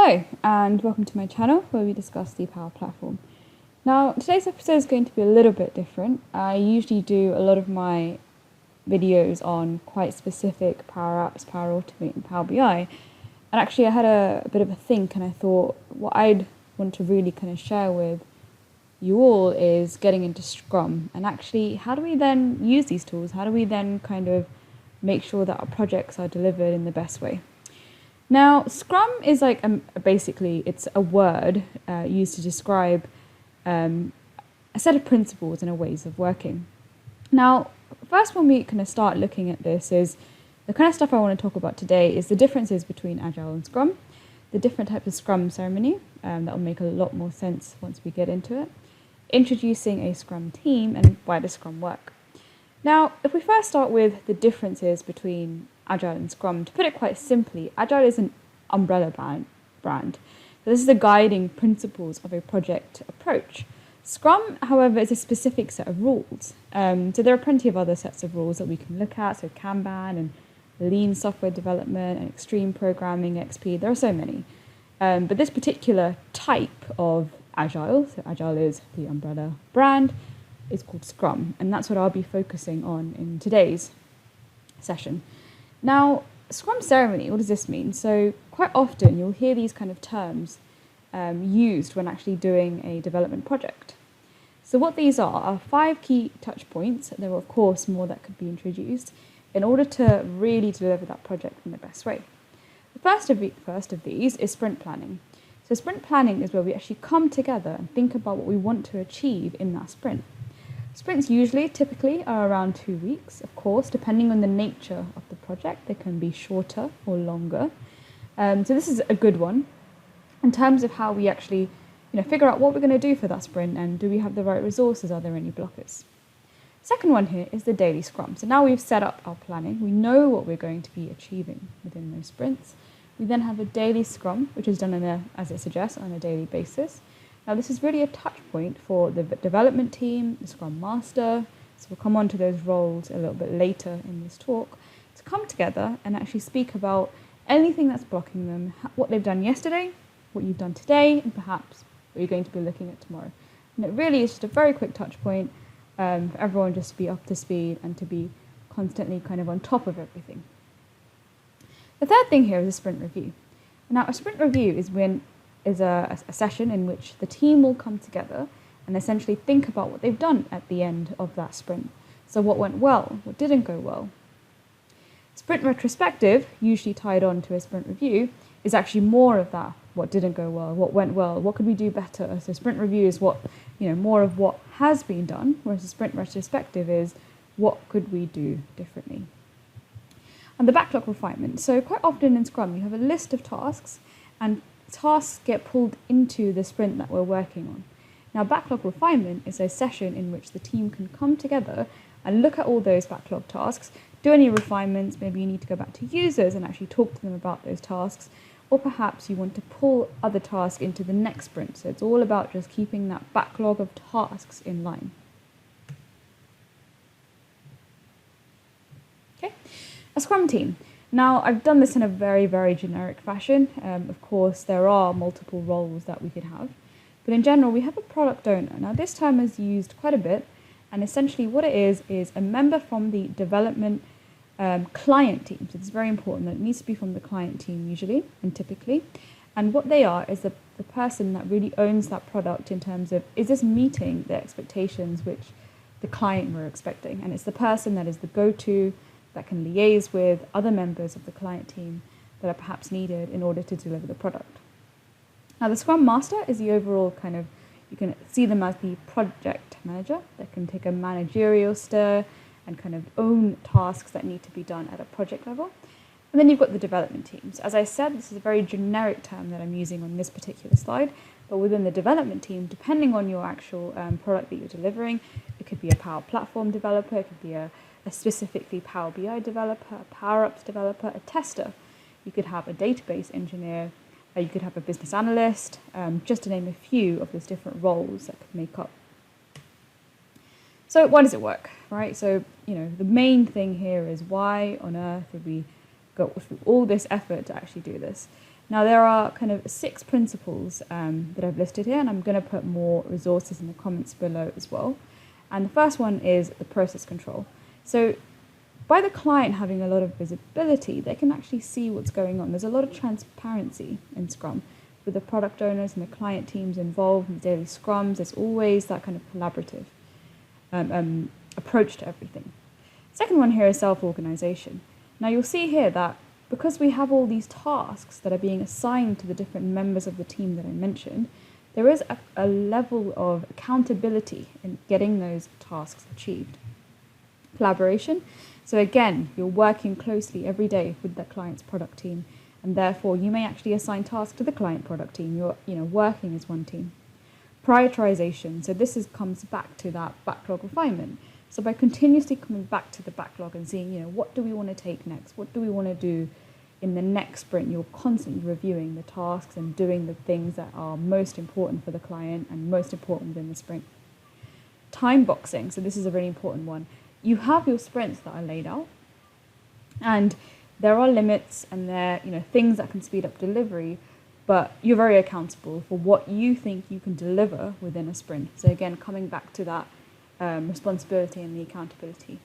Hello and welcome to my channel where we discuss the Power Platform. Now today's episode is going to be a little bit different. I usually do a lot of my videos on quite specific Power Apps, Power Automate and Power BI, and actually I had a bit of a think and I thought what I'd want to really kind of share with you all is getting into Scrum and actually how do we then use these tools? How do we then kind of make sure that our projects are delivered in the best way? Now, Scrum is like basically it's a word used to describe a set of principles and ways of working. Now, first when we kind of start looking at this is the kind of stuff I want to talk about today is the differences between Agile and Scrum, the different types of Scrum Ceremony, that will make a lot more sense once we get into it, introducing a Scrum Team and why does Scrum work. Now, if we first start with the differences between Agile and Scrum, to put it quite simply, Agile is an umbrella brand. So this is the guiding principles of a project approach. Scrum, however, is a specific set of rules. So there are plenty of other sets of rules that we can look at, so Kanban and lean software development and extreme programming, XP, there are so many. But this particular type of Agile, so Agile is the umbrella brand, is called Scrum, and that's what I'll be focusing on in today's session. Now, Scrum Ceremony, what does this mean? So quite often you'll hear these kind of terms used when actually doing a development project. So what these are 5 key touch points. There are of course more that could be introduced in order to really deliver that project in the best way. The first of these is sprint planning. So sprint planning is where we actually come together and think about what we want to achieve in that sprint. Sprints typically are around 2 weeks, of course, depending on the nature of the project. They can be shorter or longer. So this is a good one in terms of how we actually figure out what we're going to do for that sprint and do we have the right resources, are there any blockers. Second one here is the daily scrum. So now we've set up our planning, we know what we're going to be achieving within those sprints. We then have a daily scrum, which is done as it suggests, on a daily basis. Now this is really a touch point for the development team, the Scrum Master, so we'll come on to those roles a little bit later in this talk, to come together and actually speak about anything that's blocking them, what they've done yesterday, what you've done today, and perhaps what you're going to be looking at tomorrow. And it really is just a very quick touch point for everyone just to be up to speed and to be constantly kind of on top of everything. The third thing here is a sprint review. Now a sprint review is a session in which the team will come together and essentially think about what they've done at the end of that sprint. So what went well, what didn't go well. Sprint retrospective, usually tied on to a sprint review, is actually more of that, what didn't go well, what went well, what could we do better. So sprint review is more of what has been done, whereas a sprint retrospective is what could we do differently. And the backlog refinement. So quite often in Scrum, you have a list of tasks and tasks get pulled into the sprint that we're working on. Now, backlog refinement is a session in which the team can come together and look at all those backlog tasks, do any refinements, maybe you need to go back to users and actually talk to them about those tasks, or perhaps you want to pull other tasks into the next sprint. So it's all about just keeping that backlog of tasks in line. Okay, a Scrum team. Now, I've done this in a very, very generic fashion. Of course, there are multiple roles that we could have. But in general, we have a product owner. Now, this term is used quite a bit. And essentially what it is a member from the development client team. So it's very important that it needs to be from the client team usually and typically. And what they are is the person that really owns that product in terms of, is this meeting the expectations which the client were expecting? And it's the person that is the go-to, that can liaise with other members of the client team that are perhaps needed in order to deliver the product. Now the Scrum Master is the overall you can see them as the project manager that can take a managerial stir and kind of own tasks that need to be done at a project level. And then you've got the development teams. As I said, this is a very generic term that I'm using on this particular slide, but within the development team, depending on your actual product that you're delivering, it could be a Power Platform developer, it could be a specifically Power BI developer, a Power Apps developer, a tester. You could have a database engineer, you could have a business analyst, just to name a few of those different roles that could make up. So why does it work, right? So, the main thing here is why on earth would we go through all this effort to actually do this? Now, there are kind of 6 principles that I've listed here, and I'm going to put more resources in the comments below as well. And the first one is the process control. So by the client having a lot of visibility, they can actually see what's going on. There's a lot of transparency in Scrum with the product owners and the client teams involved in the daily Scrums. There's always that kind of collaborative approach to everything. Second one here is self-organization. Now you'll see here that because we have all these tasks that are being assigned to the different members of the team that I mentioned, there is a level of accountability in getting those tasks achieved. Collaboration. So again, you're working closely every day with the client's product team, and therefore you may actually assign tasks to the client product team. You're working as one team. Prioritization. So this comes back to that backlog refinement. So by continuously coming back to the backlog and seeing, what do we want to take next? What do we want to do in the next sprint? You're constantly reviewing the tasks and doing the things that are most important for the client and most important within the sprint. Time boxing. So this is a really important one. You have your sprints that are laid out, and there are limits and there things that can speed up delivery, but you're very accountable for what you think you can deliver within a sprint. So again, coming back to that responsibility and the accountability.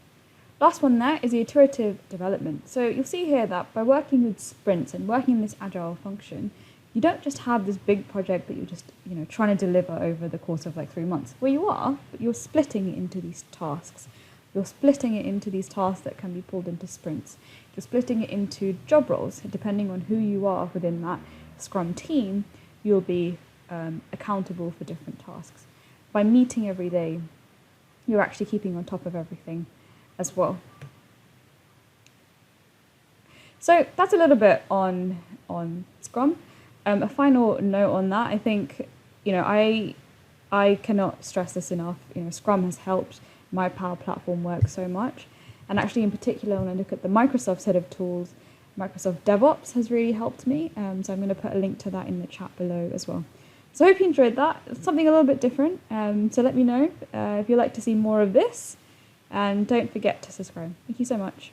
Last one there is the iterative development. So you'll see here that by working with sprints and working in this agile function, you don't just have this big project that you're just trying to deliver over the course of like 3 months. Well, you are, but you're splitting it into these tasks. You're splitting it into these tasks that can be pulled into sprints. You're splitting it into job roles. Depending on who you are within that Scrum team, you'll be accountable for different tasks. By meeting every day, you're actually keeping on top of everything as well. So that's a little bit on Scrum. A final note on that, I think, I cannot stress this enough. Scrum has helped my Power Platform work so much. And actually, in particular, when I look at the Microsoft set of tools, Microsoft DevOps has really helped me. So I'm going to put a link to that in the chat below as well. So I hope you enjoyed that. It's something a little bit different. So let me know if you'd like to see more of this. And don't forget to subscribe. Thank you so much.